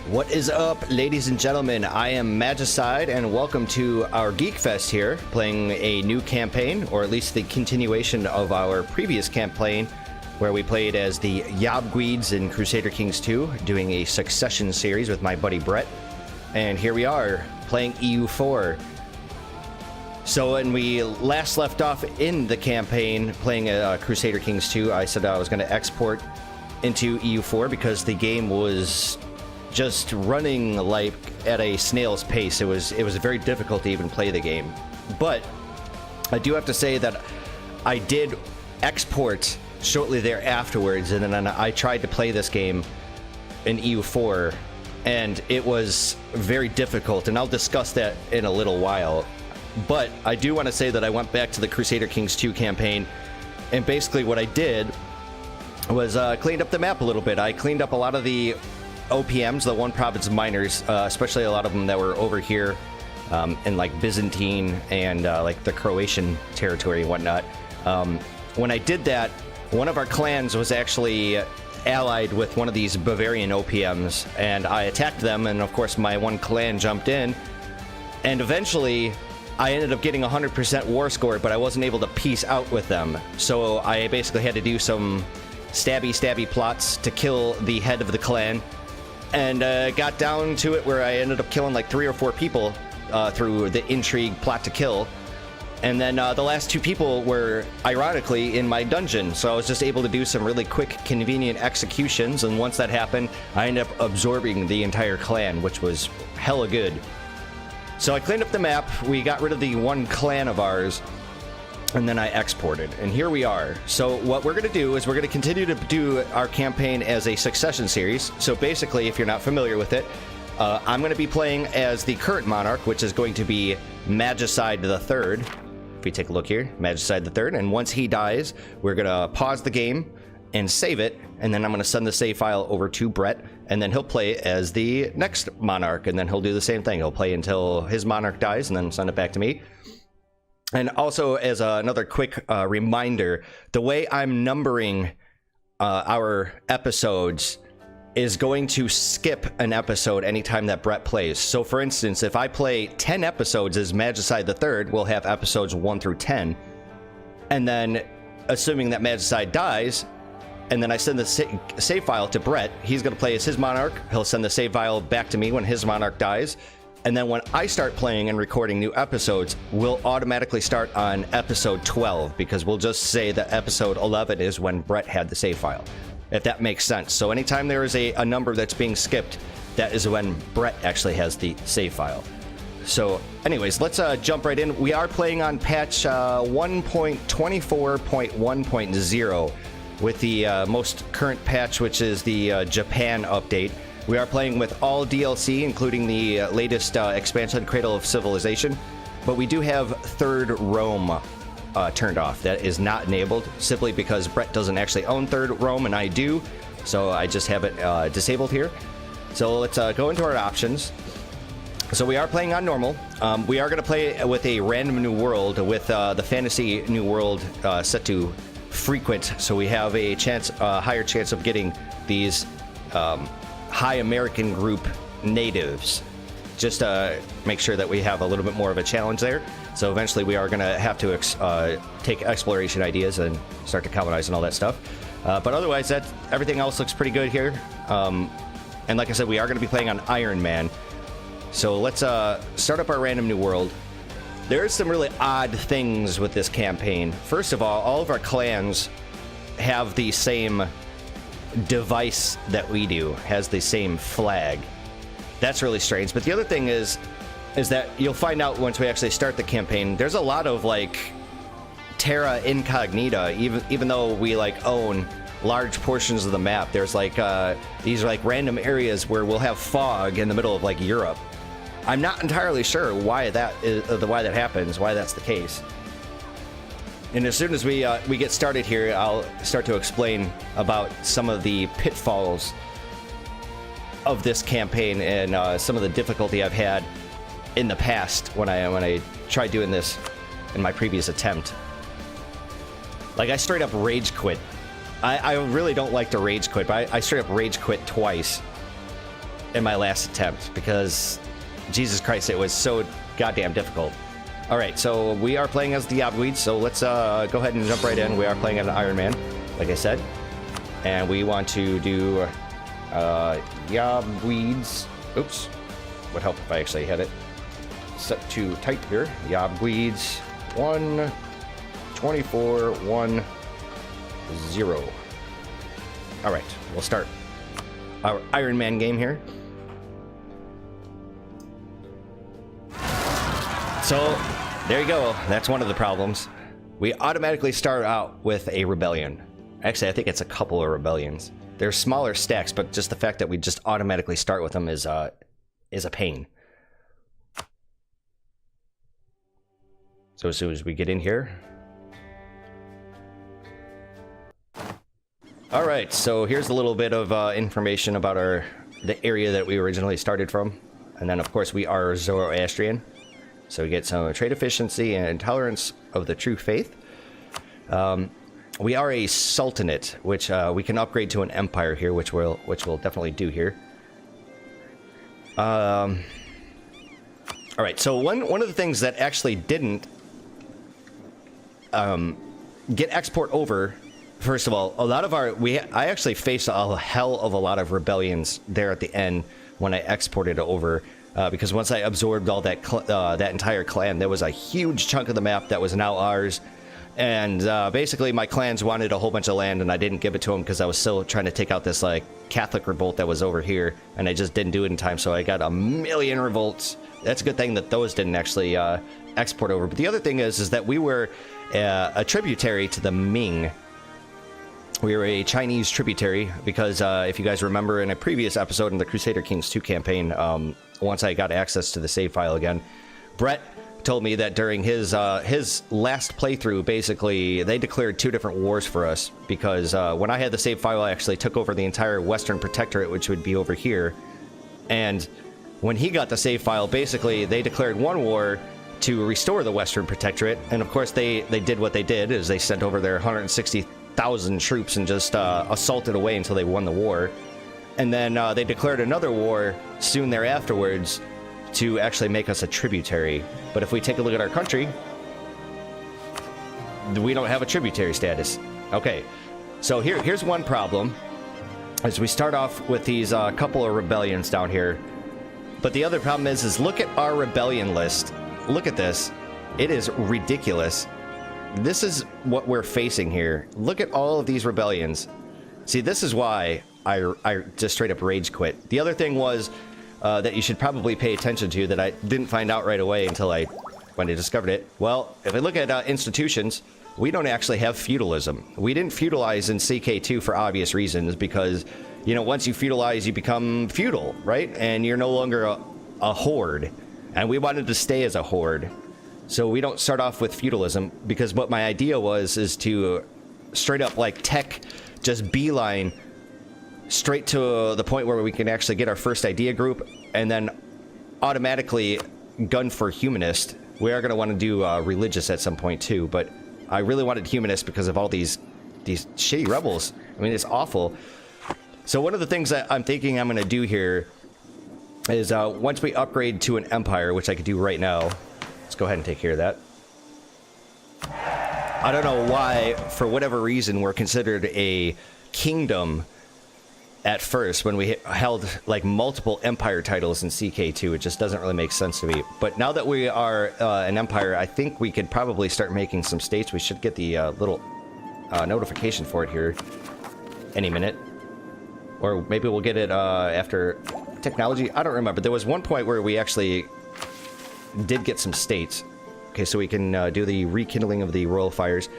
What is up, ladies and gentlemen? I am Magicide, and welcome to our Geek Fest here, playing a new campaign, or at least the continuation of our previous campaign, where we played as the Yabguids in Crusader Kings II, doing a succession series with my buddy Brett. And here we are, playing EU4. So when we last left off in the campaign, playing Crusader Kings II, I said I was going to export into EU4 because the game was just running like at a snail's pace. It was very difficult to even play the game. But I do have to say that I did export shortly there afterwards, and then I tried to play this game in EU4, and it was very difficult, and I'll discuss that in a little while. But I do want to say that I went back to the Crusader Kings II campaign, and basically what I did was cleaned up the map a little bit. I cleaned up a lot of the OPMs, the one province miners, especially a lot of them that were over here in like Byzantine and like the Croatian territory and whatnot. When I did that, one of our clans was actually allied with one of these Bavarian OPMs, and I attacked them, and of course my one clan jumped in, and eventually I ended up getting 100% war score, but I wasn't able to peace out with them. So I basically had to do some stabby plots to kill the head of the clan, and got down to it where I ended up killing like 3 or 4 people through the intrigue plot to kill. And then the last 2 people were ironically in my dungeon, so I was just able to do some really quick, convenient executions, and once that happened, I ended up absorbing the entire clan, which was hella good. So I cleaned up the map, we got rid of the one clan of ours, and then I exported, and here we are. So what we're going to do is we're going to continue to do our campaign as a succession series. So basically, if you're not familiar with it, I'm going to be playing as the current monarch, which is going to be Magicide III. If we take a look here, Magicide III, and once he dies, we're going to pause the game and save it, and then I'm going to send the save file over to Brett, and then he'll play as the next monarch, and then he'll do the same thing. He'll play until his monarch dies, and then send it back to me. And also, as another quick reminder, the way I'm numbering our episodes is going to skip an episode anytime that Brett plays. So for instance, if I play 10 episodes as Magicide III, we'll have episodes 1 through 10. And then, assuming that Magicide dies, and then I send the save file to Brett, he's going to play as his monarch. He'll send the save file back to me when his monarch dies. And then when I start playing and recording new episodes, we'll automatically start on episode 12, because we'll just say that episode 11 is when Brett had the save file, if that makes sense. So anytime there is a number that's being skipped, that is when Brett actually has the save file. So anyways, let's jump right in. We are playing on patch 1.24.1.0 with the most current patch, which is the Japan update. We are playing with all DLC, including the latest expansion, Cradle of Civilization, but we do have Third Rome turned off. That is not enabled, simply because Brett doesn't actually own Third Rome, and I do, so I just have it disabled here. So let's go into our options. So we are playing on normal. We are going to play with a random new world, with the fantasy new world set to frequent, so we have a chance, higher chance of getting these high American group natives, just to make sure that we have a little bit more of a challenge there. So eventually we are going to have to take exploration ideas and start to colonize and all that stuff. But otherwise, everything else looks pretty good here. And like I said, we are going to be playing on Ironman. So let's start up our random new world. There's some really odd things with this campaign. First of all of our clans have the same device that we do, has the same flag. That's really strange. But the other thing is that you'll find out once we actually start the campaign, there's a lot of like terra incognita, even though we like own large portions of the map. There's like these are like random areas where we'll have fog in the middle of like Europe. I'm not entirely sure why that happens, why that's the case. And as soon as we get started here, I'll start to explain about some of the pitfalls of this campaign and some of the difficulty I've had in the past when I tried doing this in my previous attempt. Like, I straight up rage quit. I really don't like to rage quit, but I straight up rage quit twice. in my last attempt because, Jesus Christ, it was so goddamn difficult. All right, so we are playing as the Yabguid, so let's go ahead and jump right in. We are playing as an Ironman, like I said, and we want to do Yabguids. Oops, would help if I actually had it set to type here. Yabguids 1:24:1:0. All right, we'll start our Ironman game here. So there you go. That's one of the problems. We automatically start out with a rebellion. Actually, I think it's a couple of rebellions. They're smaller stacks, but just the fact that we just automatically start with them is a pain. So as soon as we get in here. All right, so here's a little bit of information about the area that we originally started from. And then, of course, we are Zoroastrian. So we get some trade efficiency and tolerance of the true faith. We are a sultanate, which we can upgrade to an empire here, which we'll definitely do here. All right, so one of the things that actually didn't get export over, first of all, a lot of I actually faced a hell of a lot of rebellions there at the end when I exported it over. Because once I absorbed all that entire clan, there was a huge chunk of the map that was now ours. And basically my clans wanted a whole bunch of land and I didn't give it to them because I was still trying to take out this like Catholic revolt that was over here. And I just didn't do it in time, so I got a million revolts. That's a good thing that those didn't actually export over. But the other thing is that we were a tributary to the Ming. We were a Chinese tributary because if you guys remember in a previous episode in the Crusader Kings II campaign, once I got access to the save file again, Brett told me that during his last playthrough, basically, they declared 2 different wars for us because when I had the save file, I actually took over the entire Western Protectorate, which would be over here. And when he got the save file, basically, they declared one war to restore the Western Protectorate. And of course, they did what they did, is they sent over their 160,000 troops and just assaulted away until they won the war. And then they declared another war soon thereafterwards to actually make us a tributary. But if we take a look at our country, we don't have a tributary status. Okay, so here's one problem. As we start off with these couple of rebellions down here. But the other problem is look at our rebellion list. Look at this. It is ridiculous. This is what we're facing here. Look at all of these rebellions. See, this is why I just straight up rage quit. The other thing was that you should probably pay attention to that I didn't find out right away until when I discovered it. Well, if I look at institutions, we don't actually have feudalism. We didn't feudalize in CK2 for obvious reasons because, you know, once you feudalize, you become feudal, right? And you're no longer a horde. And we wanted to stay as a horde. So we don't start off with feudalism because what my idea is to straight up like tech, just beeline straight to the point where we can actually get our first idea group and then automatically gun for humanist. We are going to want to do religious at some point too, but I really wanted humanist because of all these shitty rebels. I mean, it's awful. So one of the things that I'm thinking I'm going to do here is once we upgrade to an empire, which I could do right now, let's go ahead and take care of that. I don't know why, for whatever reason, we're considered a kingdom at first when we held like multiple empire titles in CK2. It just doesn't really make sense to me. But now that we are an empire, I think we could probably start making some states. We should get the little notification for it here any minute. Or maybe we'll get it after technology. I don't remember. There was one point where we actually did get some states. Okay, so we can do the rekindling of the royal fires.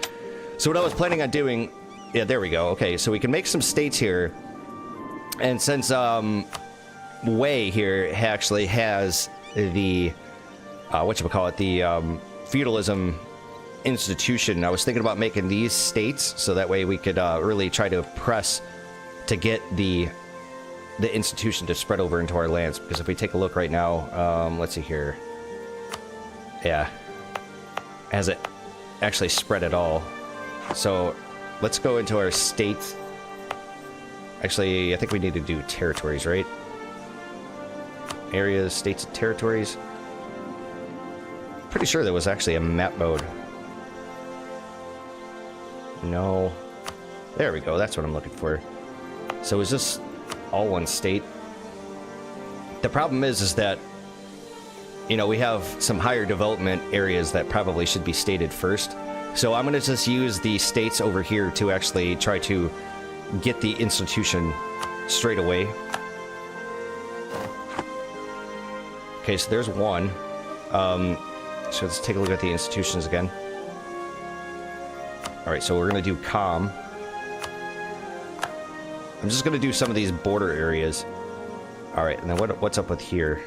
So what I was planning on doing... Yeah, there we go. Okay, so we can make some states here. And since Wei here actually has the... whatchamacallit? The feudalism institution, I was thinking about making these states so that way we could really try to press to get the institution to spread over into our lands. Because if we take a look right now, let's see here. Yeah. Has it actually spread at all? So let's go into our states. Actually, I think we need to do territories, right? areas, states, and territories. Pretty sure there was actually a map mode. No. There we go. That's what I'm looking for. So is this all one state? The problem is that, you know, we have some higher development areas that probably should be stated first. So I'm going to just use the states over here to actually try to get the institution straight away. Okay, so there's one. So let's take a look at the institutions again. All right, so we're going to do calm. I'm just going to do some of these border areas. All right, and then what's up with here?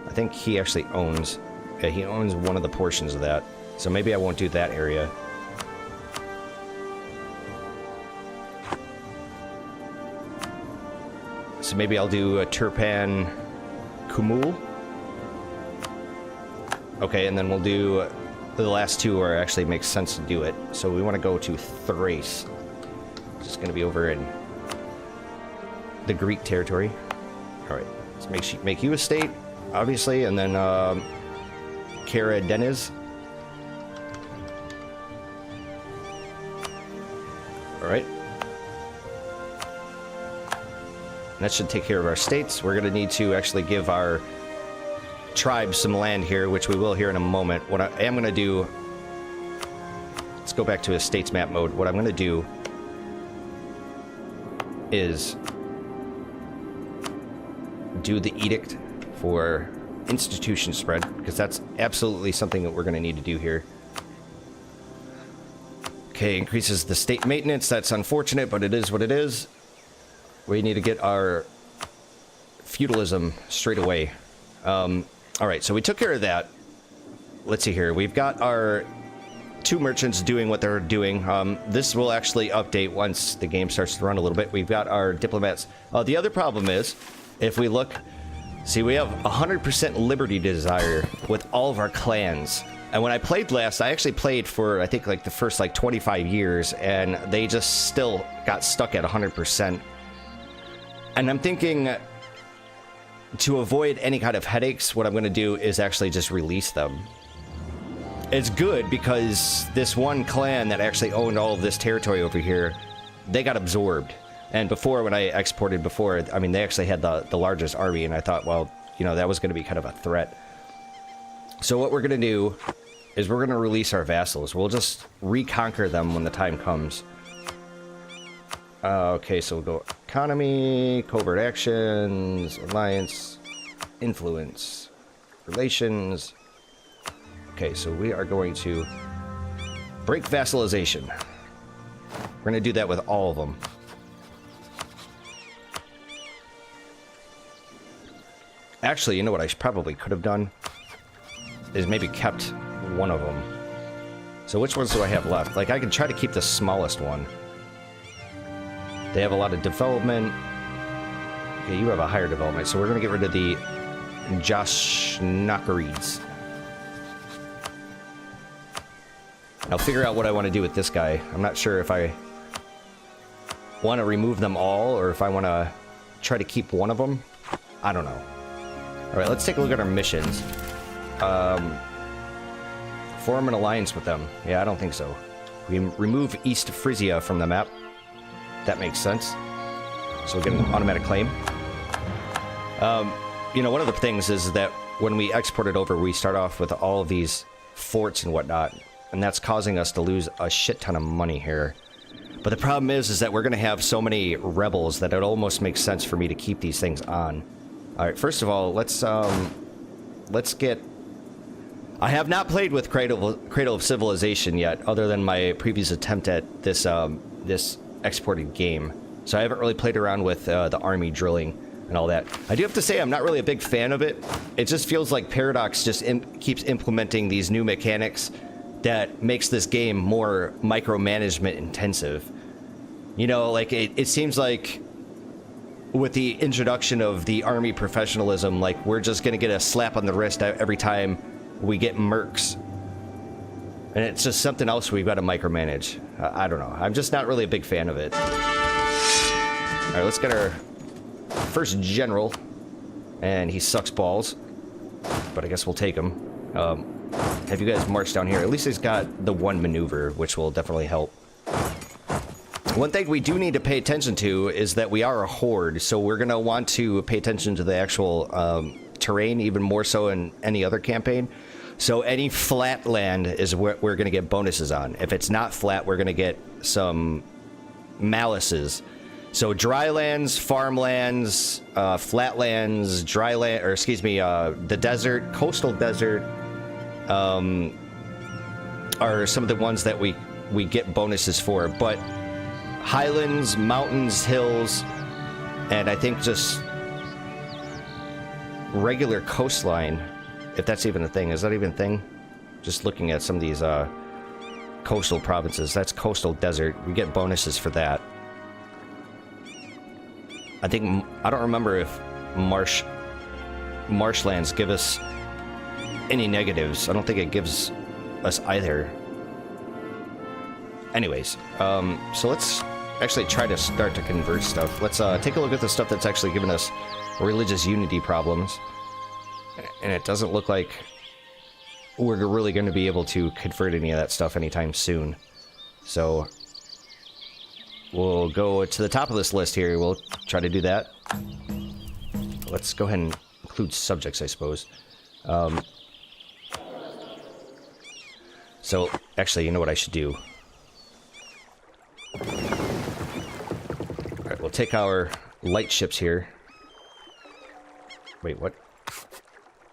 I think he actually owns... Yeah, he owns one of the portions of that. So maybe I won't do that area. So maybe I'll do a Turpan Kumul. Okay, and then we'll do the last two where it actually makes sense to do it. So we want to go to Thrace. Which is going to be over in the Greek territory. All right, let's make you a state, obviously, and then Kara Deniz. All right. And that should take care of our states. We're going to need to actually give our tribes some land here, which we will here in a moment. What I am going to do... Let's go back to a states map mode. What I'm going to do is do the edict for institution spread, because that's absolutely something that we're going to need to do here. Okay, increases the state maintenance. That's unfortunate, but it is what it is. We need to get our feudalism straight away. All right, so we took care of that. Let's see here. We've got our two merchants doing what they're doing. This will actually update once the game starts to run a little bit. We've got our diplomats. The other problem is, if we look, see, we have 100% liberty desire with all of our clans. And when I played last, I actually played for, I think, like the first, 25 years, and they just still got stuck at 100%. And I'm thinking, to avoid any kind of headaches, what I'm going to do is actually just release them. It's good because this one clan that actually owned all of this territory over here, they got absorbed. And before, when I exported before, I mean, they actually had the largest army, and I thought, well, you know, that was going to be kind of a threat. So what we're going to do is we're going to release our vassals. We'll just reconquer them when the time comes. Okay, so we'll go economy, covert actions, alliance, influence, relations. Okay, so we are going to break vassalization. We're going to do that with all of them. Actually, you know what I probably could have done? Is maybe kept one of them. So which ones do I have left? Like, I can try to keep the smallest one. They have a lot of development. Okay, you have a higher development, so we're going to get rid of the Jashnakarids. I'll figure out what I want to do with this guy. I'm not sure if I want to remove them all or if I want to try to keep one of them. I don't know. All right, let's take a look at our missions. Form an alliance with them. Yeah, I don't think so. We remove East Frisia from the map. That makes sense. So we get an automatic claim. You know, one of the things is that when we export it over, we start off with all of these forts and whatnot, and that's causing us to lose a shit ton of money here. But the problem is that we're going to have so many rebels that it almost makes sense for me to keep these things on. All right, first of all, let's get... I have not played with Cradle of Civilization yet, other than my previous attempt at this this exported game. So I haven't really played around with the army drilling and all that. I do have to say I'm not really a big fan of it. It just feels like Paradox just keeps implementing these new mechanics that makes this game more micromanagement intensive. You know, like it seems like with the introduction of the army professionalism, like we're just gonna get a slap on the wrist every time we get mercs. And it's just something else we've got to micromanage. I don't know. I'm just not really a big fan of it. All right, let's get our first general. And he sucks balls. But I guess we'll take him. Have you guys marched down here? At least he's got the one maneuver, which will definitely help. One thing we do need to pay attention to is that we are a horde, so we're going to want to pay attention to the actual terrain, even more so in any other campaign. So any flat land is what we're going to get bonuses on. If it's not flat, we're going to get some malices. So dry lands, farmlands, flatlands, dry land, or excuse me, the desert, coastal desert, are some of the ones that we get bonuses for. But highlands, mountains, hills, and I think just regular coastline, if that's even a thing. Is that even a thing? Just looking at some of these coastal provinces, that's coastal desert. We get bonuses for that. I think, I don't remember if marshlands give us any negatives. I don't think it gives us either. Anyways, so let's actually try to start to convert stuff. Let's take a look at the stuff that's actually giving us religious unity problems. And it doesn't look like we're really going to be able to convert any of that stuff anytime soon. So we'll go to the top of this list here. We'll try to do that. Let's go ahead and include subjects, I suppose. So, actually, you know what I should do? Alright, we'll take our light ships here. Wait, what?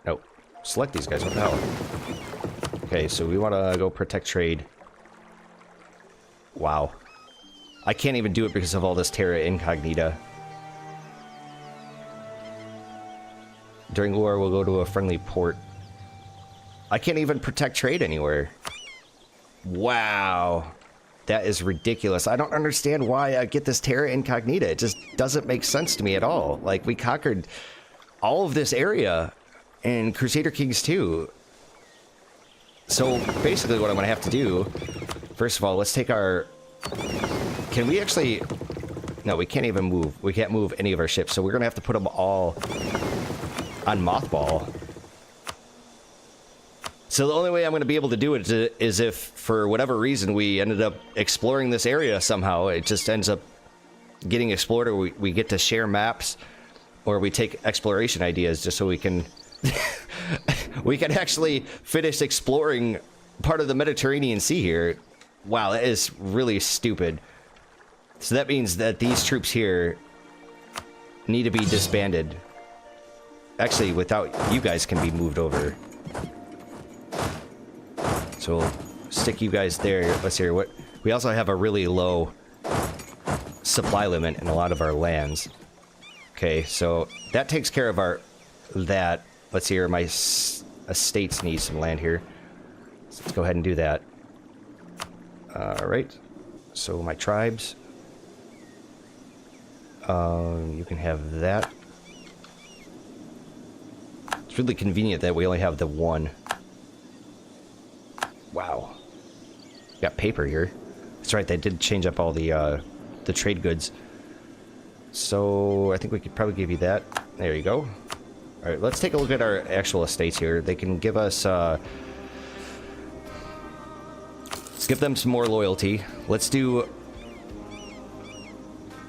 No. Select these guys, what the hell? Okay, so we want to go protect trade. Wow. I can't even do it because of all this terra incognita. During war, we'll go to a friendly port. I can't even protect trade anywhere. Wow. That is ridiculous. I don't understand why I get this terra incognita. It just doesn't make sense to me at all. Like, we conquered all of this area in Crusader Kings II. So, basically what I'm going to have to do... First of all, let's take our... Can we actually... No, we can't even move. We can't move any of our ships, so we're going to have to put them all on mothball. So the only way I'm going to be able to do it is if, for whatever reason, we ended up exploring this area somehow. It just ends up getting explored, or we get to share maps, or we take exploration ideas just so we can... we can actually finish exploring part of the Mediterranean Sea here. Wow, that is really stupid. So that means that these troops here need to be disbanded. Actually, without you guys can be moved over. So we'll stick you guys there. Let's hear what... We also have a really low supply limit in a lot of our lands. Okay, so that takes care of our... that. Let's see here, my estates need some land here. So let's go ahead and do that. Alright. So my tribes. You can have that. It's really convenient that we only have the one. Wow. Got paper here. That's right, they did change up all the trade goods. So I think we could probably give you that. There you go. Alright, let's take a look at our actual estates here. They can give us, let's give them some more loyalty. Let's do,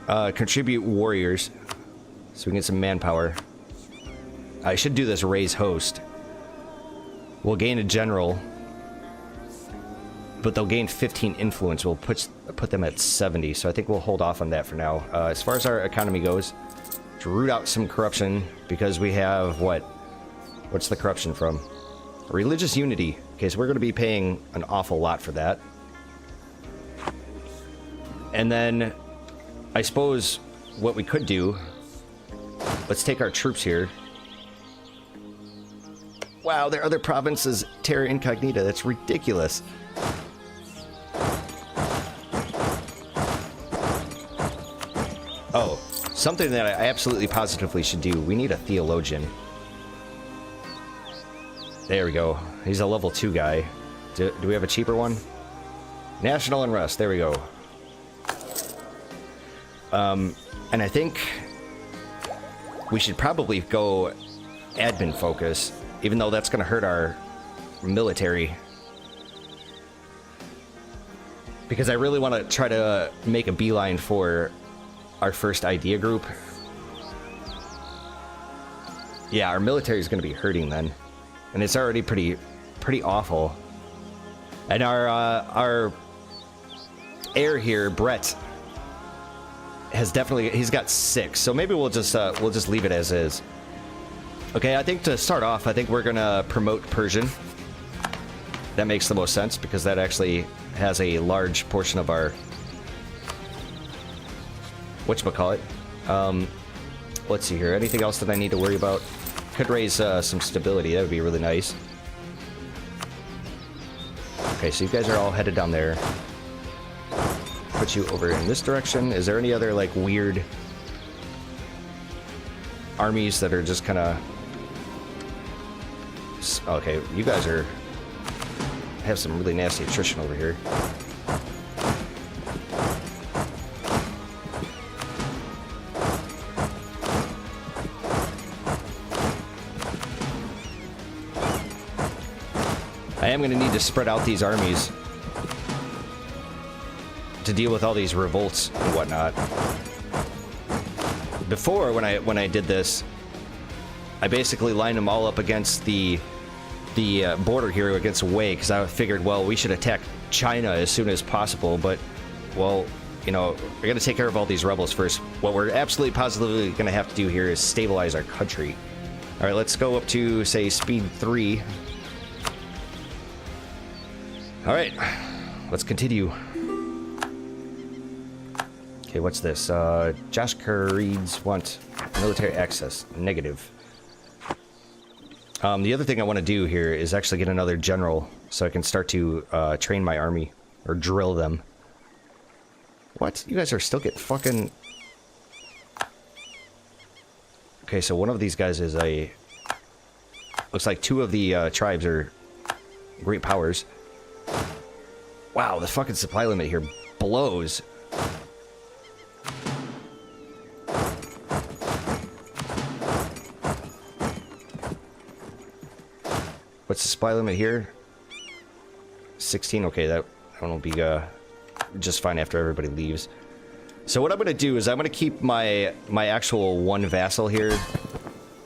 contribute warriors, so we can get some manpower. I should do this raise host. We'll gain a general, but they'll gain 15 influence. We'll put them at 70, so I think we'll hold off on that for now. As far as our economy goes, to root out some corruption, because we have what? What's the corruption from? Religious unity. Okay, so we're going to be paying an awful lot for that. And then, I suppose, what we could do, let's take our troops here. Wow, their other province is terra incognita. That's ridiculous. Oh, something that I absolutely positively should do. We need a theologian. There we go. He's a level 2 guy. Do we have a cheaper one? National unrest. There we go. And I think we should probably go admin focus, even though that's going to hurt our military. Because I really want to try to make a beeline for our first idea group. Yeah, our military is going to be hurting then. And it's already pretty awful. And our heir here, Brett, has definitely, he's got 6. So maybe we'll just leave it as is. Okay, I think to start off, I think we're gonna promote Persian. That makes the most sense because that actually has a large portion of our whatchamacallit. Let's see here. Anything else that I need to worry about? Could raise some stability. That would be really nice. Okay, so you guys are all headed down there. Put you over in this direction. Is there any other like weird armies that are just kind of... Okay, you guys have some really nasty attrition over here. I am going to need to spread out these armies to deal with all these revolts and whatnot. Before, when I did this, I basically lined them all up against the border here against Wei, because I figured, well, we should attack China as soon as possible, but, well, you know, we're going to take care of all these rebels first. What we're absolutely positively going to have to do here is stabilize our country. All right, let's go up to, say, speed 3. All right, let's continue. Okay, what's this? Josh Khareeds want military access. Negative. The other thing I want to do here is actually get another general so I can start to train my army, or drill them. What? You guys are still getting fucking... Okay, so one of these guys is a... Looks like 2 of the tribes are great powers. Wow, the fucking supply limit here blows. What's the supply limit here? 16. Okay, that one will be just fine after everybody leaves. So what I'm going to do is I'm going to keep my actual 1 vassal here.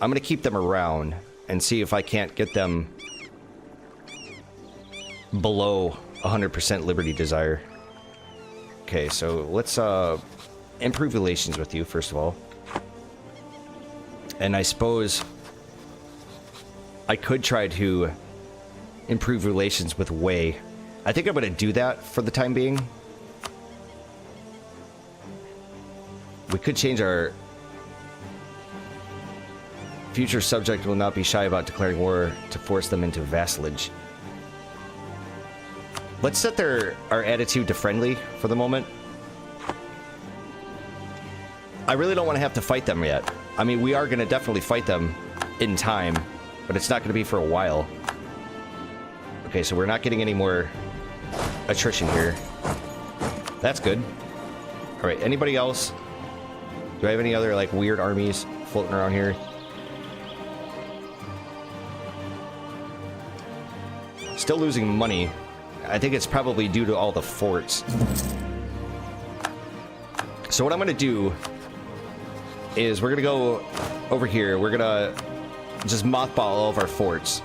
I'm going to keep them around and see if I can't get them below 100% liberty desire. Okay, so let's improve relations with you first of all. And I suppose I could try to improve relations with Wei. I think I'm going to do that for the time being. We could change our... Future subject will not be shy about declaring war to force them into vassalage. Let's set our attitude to friendly for the moment. I really don't want to have to fight them yet. I mean, we are going to definitely fight them in time, but it's not going to be for a while. Okay, so we're not getting any more attrition here. That's good. All right, anybody else? Do I have any other, like, weird armies floating around here? Still losing money. I think it's probably due to all the forts. So what I'm going to do is we're going to go over here. We're going to just mothball all of our forts.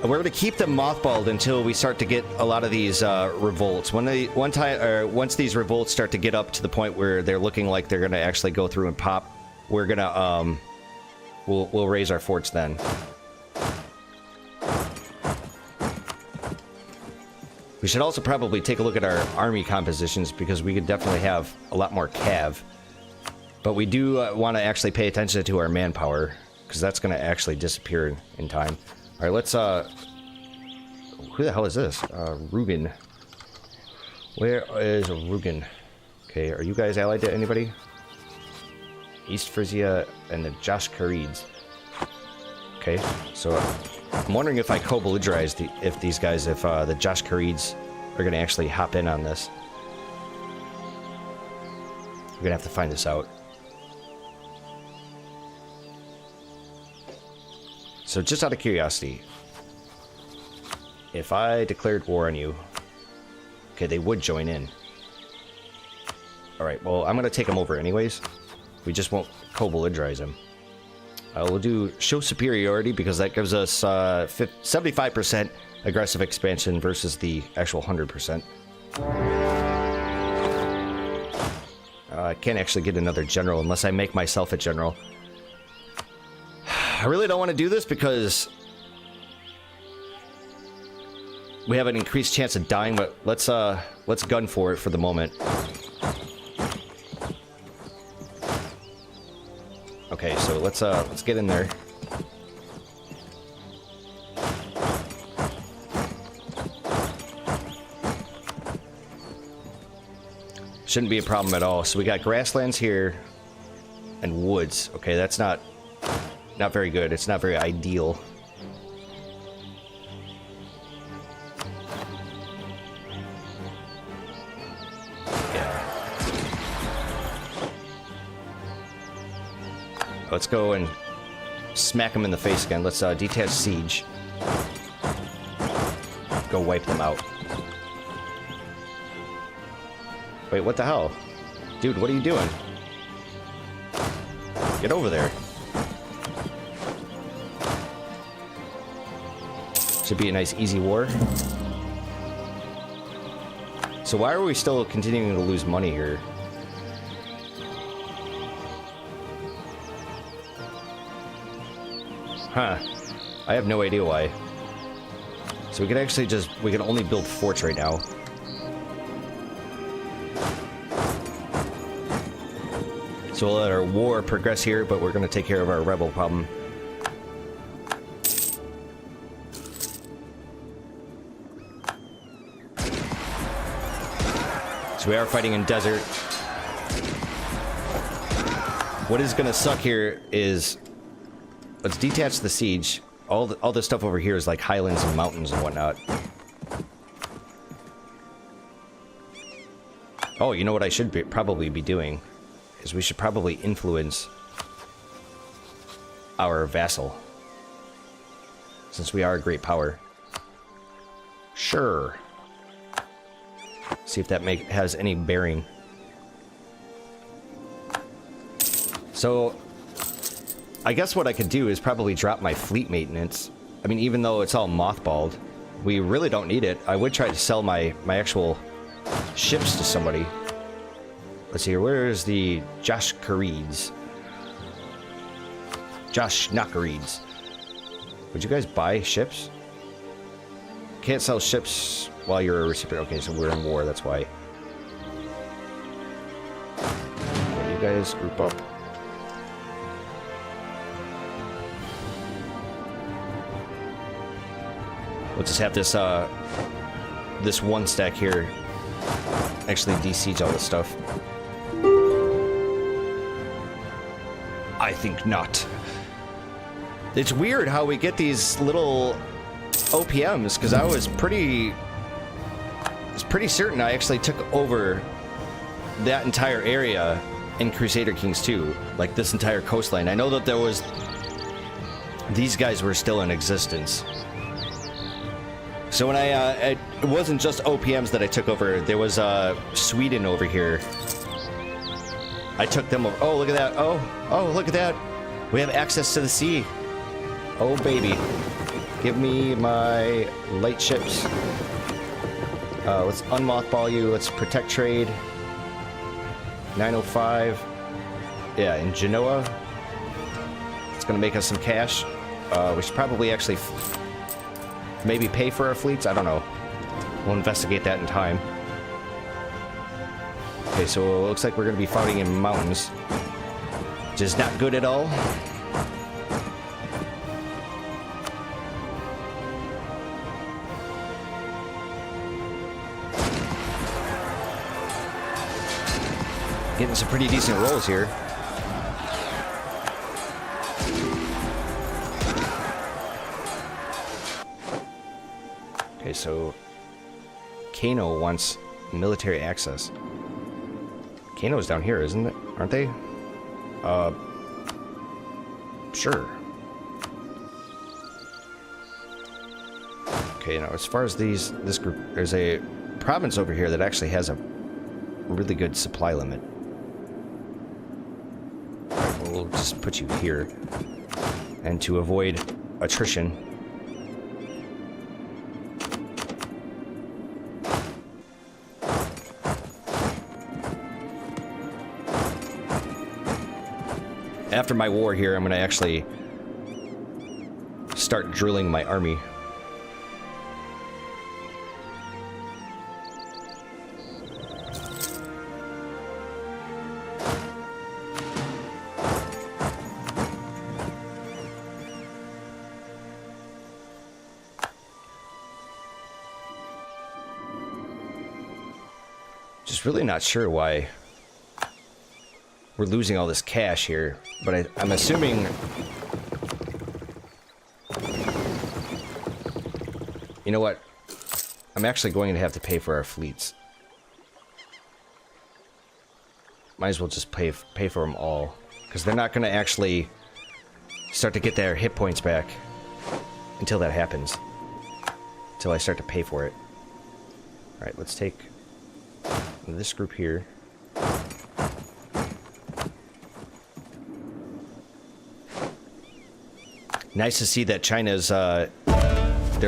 And we're going to keep them mothballed until we start to get a lot of these revolts. Once these revolts start to get up to the point where they're looking like they're going to actually go through and pop, we're going to we'll raise our forts then. We should also probably take a look at our army compositions because we could definitely have a lot more cav. But we do want to actually pay attention to our manpower because that's going to actually disappear in time. All right, let's... Who the hell is this? Rugen. Where is Rugen? Okay, are you guys allied to anybody? East Frisia and the Josh Khareeds. Okay, so... I'm wondering if I co-belligerize these guys, if the Josh Khareeds are going to actually hop in on this. We're going to have to find this out. So just out of curiosity, if I declared war on you, okay, they would join in. Alright, well, I'm gonna take them over anyways. We just won't co-belligerize them. We'll do show superiority because that gives us 75% aggressive expansion versus the actual 100%. I can't actually get another general unless I make myself a general. I really don't want to do this because we have an increased chance of dying, but let's gun for it for the moment. Okay, so let's get in there. Shouldn't be a problem at all. So we got grasslands here and woods. Okay, that's not very good. It's not very ideal. Let's go and smack them in the face again. Let's detach siege. Go wipe them out. Wait, what the hell? Dude, what are you doing? Get over there. Should be a nice, easy war. So why are we still continuing to lose money here? Huh. I have no idea why. So we can actually we can only build forts right now. So we'll let our war progress here, but we're going to take care of our rebel problem. So we are fighting in desert. What is going to suck here is... Let's detach the siege. All this stuff over here is like highlands and mountains and whatnot. Oh, you know what I should probably be doing? Is we should probably influence our vassal. Since we are a great power. Sure. See if that has any bearing. So... I guess what I could do is probably drop my fleet maintenance. I mean, even though it's all mothballed, we really don't need it. I would try to sell my actual ships to somebody. Let's see here. Where is the Josh Kharids? Josh Nakarids. Would you guys buy ships? Can't sell ships while you're a recipient. Okay, so we're in war. That's why. Okay, you guys group up. We'll just have this, this one stack here actually de-siege all this stuff. I think not. It's weird how we get these little OPMs, because I was pretty certain I actually took over that entire area in Crusader Kings II, like this entire coastline. I know that these guys were still in existence. So when it wasn't just OPMs that I took over, there was Sweden over here. I took them over. Oh, look at that. Oh, look at that. We have access to the sea. Oh, baby. Give me my light ships. Let's unmothball you. Let's protect trade. 905. Yeah, in Genoa. It's going to make us some cash. We should probably actually... maybe pay for our fleets? I don't know. We'll investigate that in time. Okay, so it looks like we're going to be fighting in mountains. Which is not good at all. Getting some pretty decent rolls here. Okay, so Kano wants military access. Kano's down here, isn't it? Aren't they? Sure. Okay, now as far as this group, there's a province over here that actually has a really good supply limit. Alright, well, we'll just put you here. And to avoid attrition, after my war here, I'm going to actually start drilling my army. Just really not sure why we're losing all this cash here, but I'm assuming... You know what? I'm actually going to have to pay for our fleets. Might as well just pay for them all, because they're not going to actually start to get their hit points back until that happens. Until I start to pay for it. Alright, let's take this group here. Nice to see that China's, they're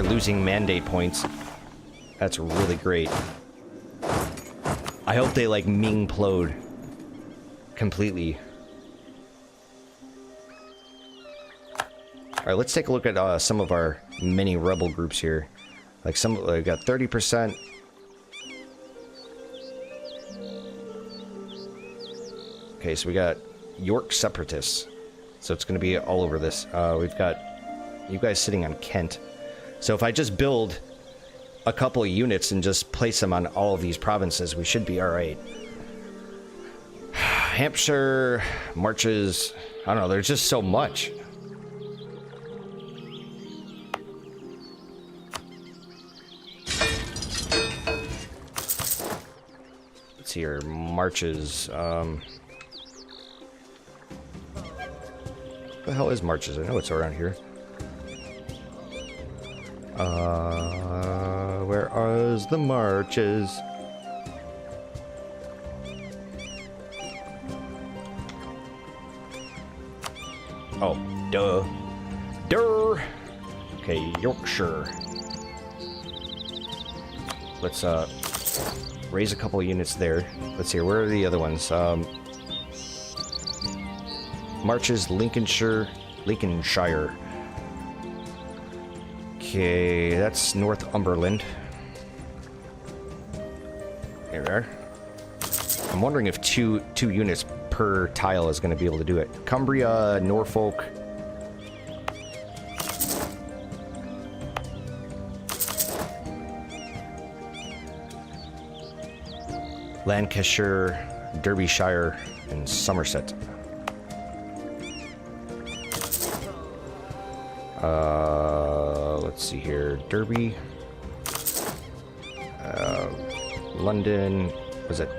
losing mandate points. That's really great. I hope they, like, Ming-plode completely. Alright, let's take a look at some of our mini rebel groups here. Like, some, we got 30%. Okay, so we got York Separatists. So it's going to be all over this. We've got you guys sitting on Kent. So if I just build a couple of units and just place them on all of these provinces, we should be alright. Hampshire, Marches... I don't know, there's just so much. Let's see here, Marches... What the hell is Marches? I know it's around here. Where are the Marches? Oh, duh. Durr! Okay, Yorkshire. Let's, raise a couple of units there. Let's see, where are the other ones? Marches, Lincolnshire. Okay, that's Northumberland. There we are. I'm wondering if two units per tile is going to be able to do it. Cumbria, Norfolk. Lancashire, Derbyshire, and Somerset. Let's see here. Derby. London. Was it?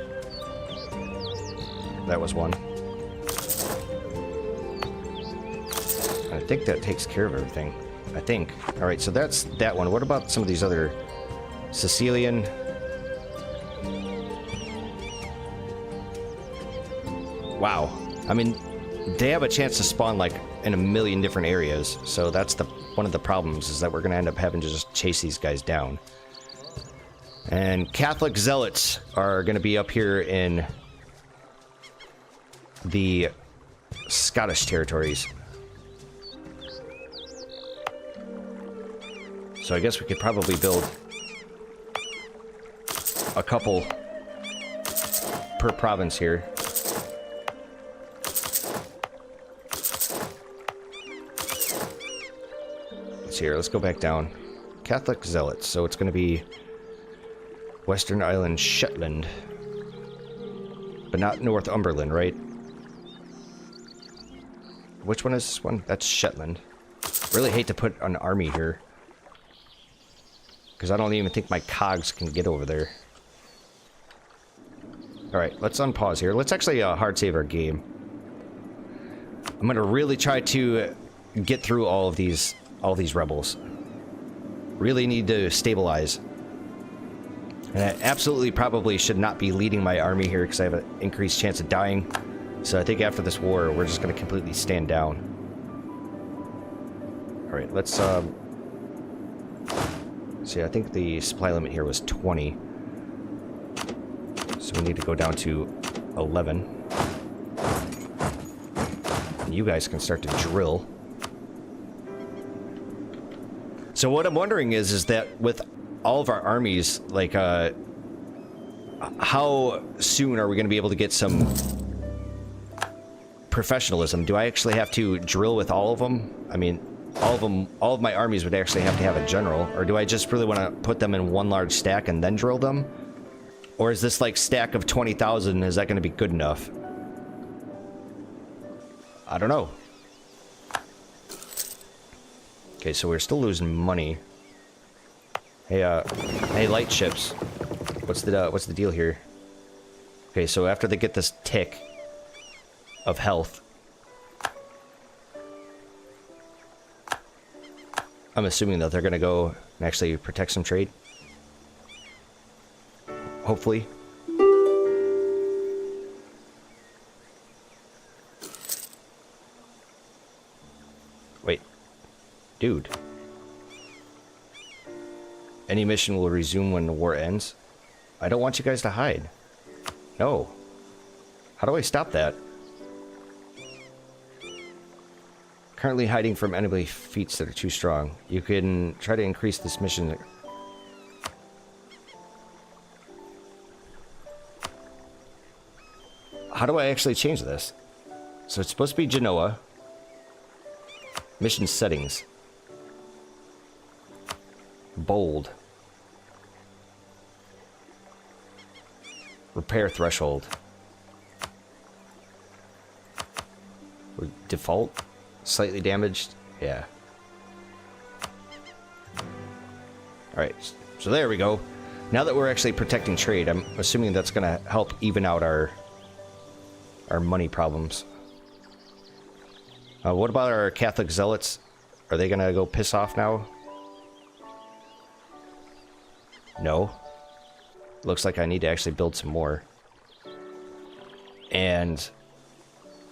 That was one. I think that takes care of everything. I think. Alright, so that's that one. What about some of these other... Sicilian? Wow. I mean, they have a chance to spawn, like, in a million different areas, so that's one of the problems, is that we're gonna end up having to just chase these guys down. And Catholic zealots are gonna be up here in the Scottish territories. So I guess we could probably build a couple per province here. Here, let's go back down. Catholic zealots, so it's going to be Western Island, Shetland, but not Northumberland, right? Which one is this one? That's Shetland. Really hate to put an army here, because I don't even think my cogs can get over there. Alright, let's unpause here. Let's actually hard save our game. I'm going to really try to get through all these rebels. Really need to stabilize. And I absolutely probably should not be leading my army here because I have an increased chance of dying. So I think after this war, we're just going to completely stand down. Alright, let's see, I think the supply limit here was 20. So we need to go down to 11. And you guys can start to drill. So what I'm wondering is that with all of our armies, like, how soon are we going to be able to get some professionalism? Do I actually have to drill with all of them? I mean, all of my armies would actually have to have a general, or do I just really want to put them in one large stack and then drill them? Or is this, like, stack of 20,000, is that going to be good enough? I don't know. Okay, so we're still losing money. Hey, light ships. What's the deal here? Okay, so after they get this tick of health, I'm assuming that they're gonna go and actually protect some trade. Hopefully. Wait. Dude. Any mission will resume when the war ends. I don't want you guys to hide. No. How do I stop that? Currently hiding from enemy feats that are too strong. You can try to increase this mission. How do I actually change this? So it's supposed to be Genoa. Mission settings. Bold. Repair threshold. Default. Slightly damaged. Yeah. Alright. So there we go. Now that we're actually protecting trade, I'm assuming that's going to help even out our money problems. What about our Catholic zealots? Are they going to go piss off now? No. Looks like I need to actually build some more. And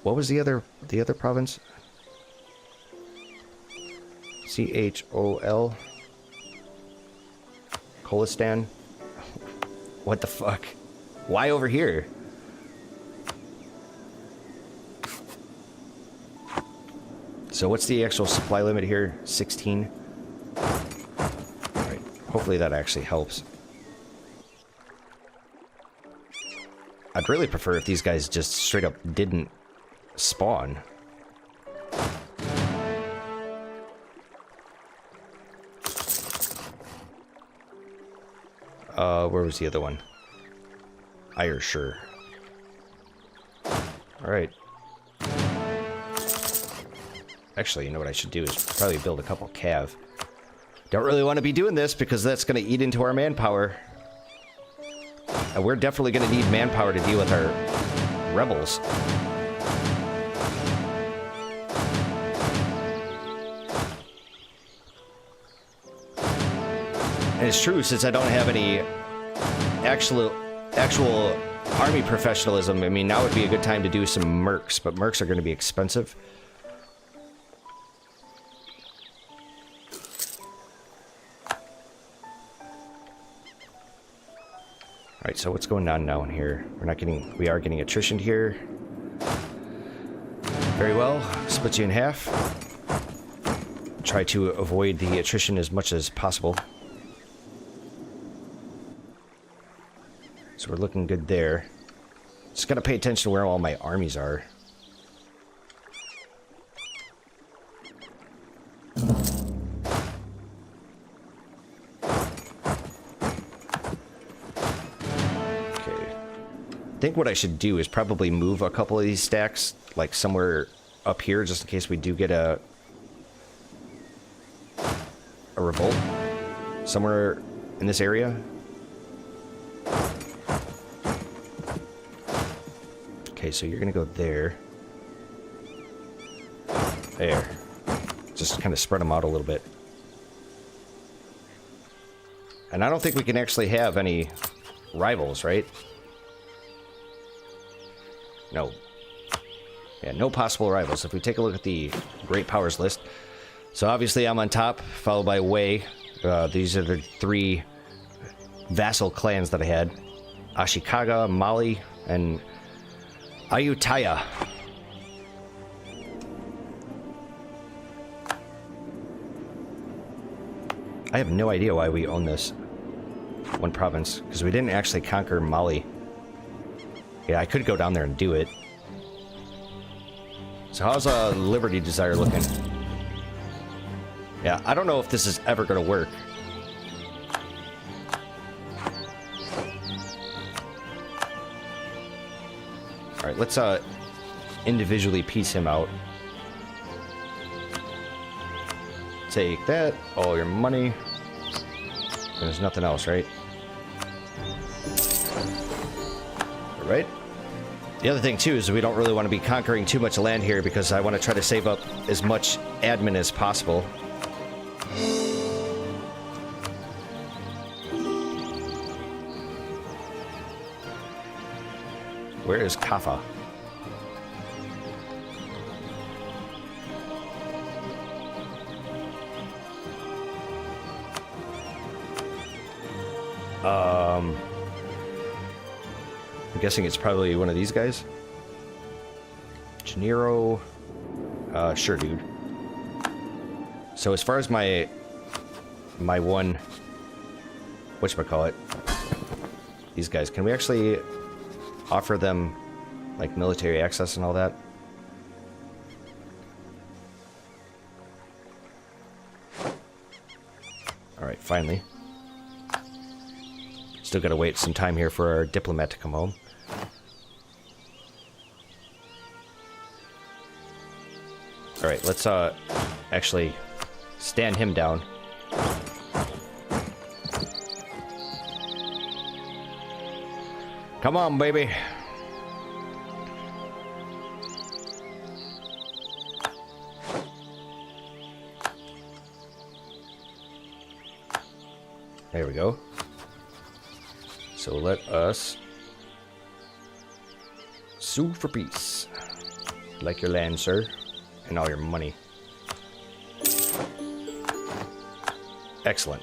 what was the other province? Chol. Kholistan. What the fuck? Why over here? So what's the actual supply limit here? 16. Alright, hopefully that actually helps. I'd really prefer if these guys just straight up didn't spawn. Where was the other one? Ayrshire. Alright. Actually, you know what I should do is probably build a couple cav. Don't really want to be doing this because that's going to eat into our manpower. And we're definitely going to need manpower to deal with our rebels. And it's true, since I don't have any actual army professionalism, I mean, now would be a good time to do some mercs, but mercs are going to be expensive. Alright, so what's going on now in here? We are getting attrition here. Very well. Split you in half. Try to avoid the attrition as much as possible. So we're looking good there. Just gotta pay attention to where all my armies are. I think what I should do is probably move a couple of these stacks, like somewhere up here, just in case we do get a revolt somewhere in this area. Okay, so you're gonna go there. There. Just kind of spread them out a little bit. And I don't think we can actually have any rivals, right? No. Yeah, no possible rivals. If we take a look at the Great Powers list. So obviously I'm on top, followed by Wei. These are the 3 vassal clans that I had. Ashikaga, Mali, and Ayutthaya. I have no idea why we own this one province, because we didn't actually conquer Mali. Yeah, I could go down there and do it. So how's Liberty Desire looking? Yeah, I don't know if this is ever going to work. Alright, let's individually piece him out. Take that, all your money. And there's nothing else, right? Alright. The other thing, too, is we don't really want to be conquering too much land here because I want to try to save up as much admin as possible. Where is Kaffa? I'm guessing it's probably one of these guys. Gennaro. Sure, dude. So as far as my one, whatchamacallit, these guys, can we actually offer them like military access and all that? Alright, finally. Still gotta wait some time here for our diplomat to come home. Alright, let's actually stand him down. Come on, baby. There we go. So let us sue for peace. Like your land, sir, and all your money. Excellent.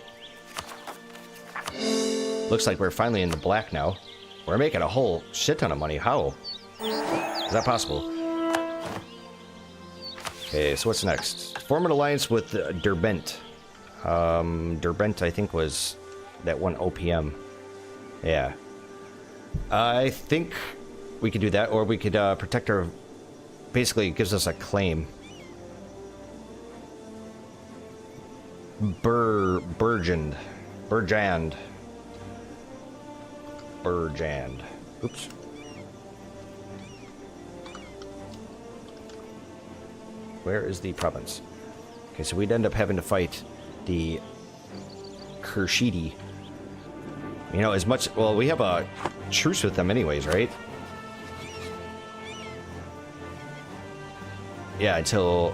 Looks like we're finally in the black now. We're making a whole shit ton of money. How? Is that possible? Okay, so what's next? Form an alliance with Derbent. Derbent, I think, was that one OPM. Yeah. I think we could do that, or we could protect our... Basically, it gives us a claim. Burjand. Oops. Where is the province? Okay, so we'd end up having to fight the Kurshidi. You know, as much... Well, we have a truce with them anyways, right? Yeah, until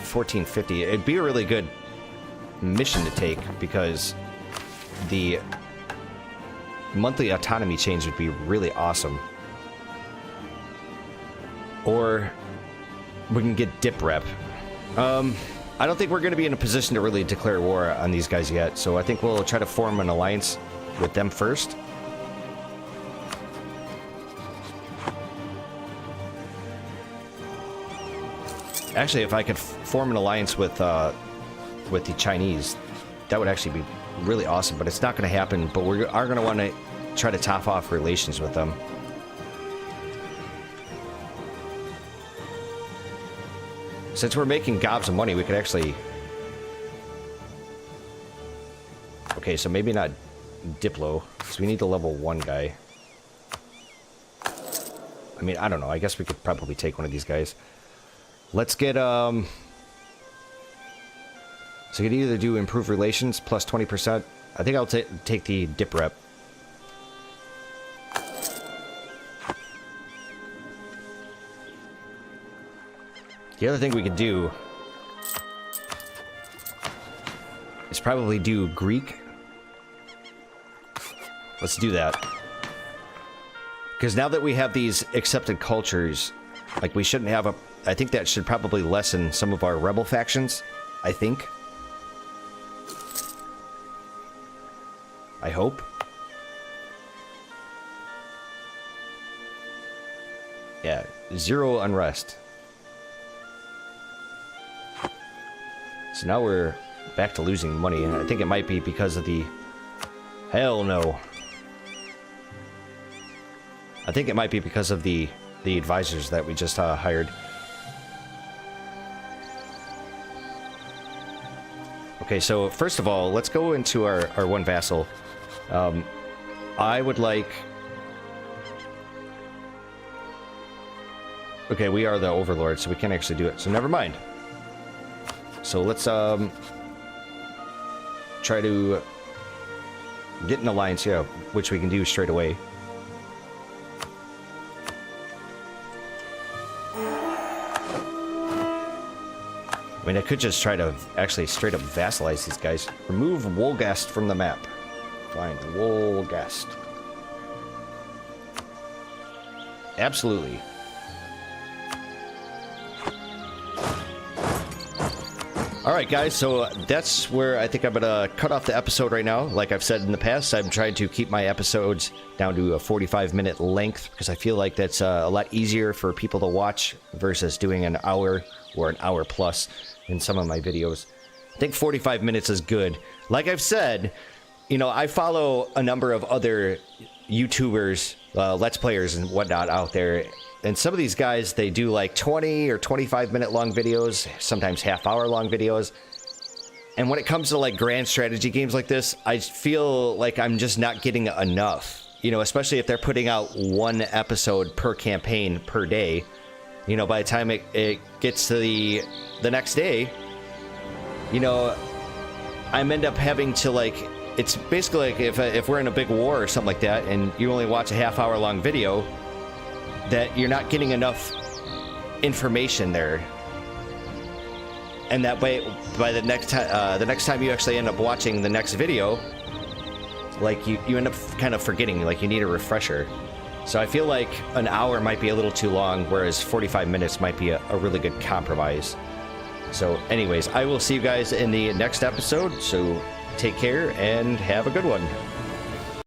1450. It'd be a really good mission to take, because the monthly autonomy change would be really awesome. Or we can get dip rep. I don't think we're going to be in a position to really declare war on these guys yet, so I think we'll try to form an alliance with them first. Actually, if I could form an alliance with the Chinese, that would actually be really awesome, but it's not going to happen. But we are going to want to try to top off relations with them. Since we're making gobs of money, we could actually... Okay, so maybe not Diplo, because we need the level 1 guy. I mean, I don't know. I guess we could probably take one of these guys. Let's get, So you can either do improve relations plus 20%. I think I'll take the dip rep. The other thing we could do is probably do Greek. Let's do that. Because now that we have these accepted cultures, like, we shouldn't have a... I think that should probably lessen some of our rebel factions. I think. I hope. Yeah, 0 unrest. So now we're back to losing money, and I think it might be because of the... Hell no. I think it might be because of the advisors that we just hired. Okay, so first of all, let's go into our one vassal. I would like... Okay, we are the overlord, so we can't actually do it. So never mind. So let's try to get an alliance, yeah, which we can do straight away. I mean, I could just try to actually straight up vassalize these guys. Remove Wolgast from the map. Fine, Wolgast. Absolutely. Alright guys, so that's where I think I'm gonna cut off the episode right now. Like I've said in the past, I'm trying to keep my episodes down to a 45-minute length because I feel like that's a lot easier for people to watch versus doing an hour or an hour plus in some of my videos. I think 45 minutes is good. Like I've said, you know, I follow a number of other YouTubers, Let's Players and whatnot out there. And some of these guys, they do like 20 or 25-minute long videos, sometimes half-hour long videos. And when it comes to like grand strategy games like this, I feel like I'm just not getting enough. You know, especially if they're putting out one episode per campaign per day. You know, by the time it gets to the next day, you know, I'm end up having to like... It's basically like if we're in a big war or something like that, and you only watch a half-hour long video, that you're not getting enough information there, and that way, by the next time you actually end up watching the next video, like you end up kind of forgetting, like you need a refresher. So I feel like an hour might be a little too long, whereas 45 minutes might be a really good compromise. So anyways, I will see you guys in the next episode, so take care and have a good one.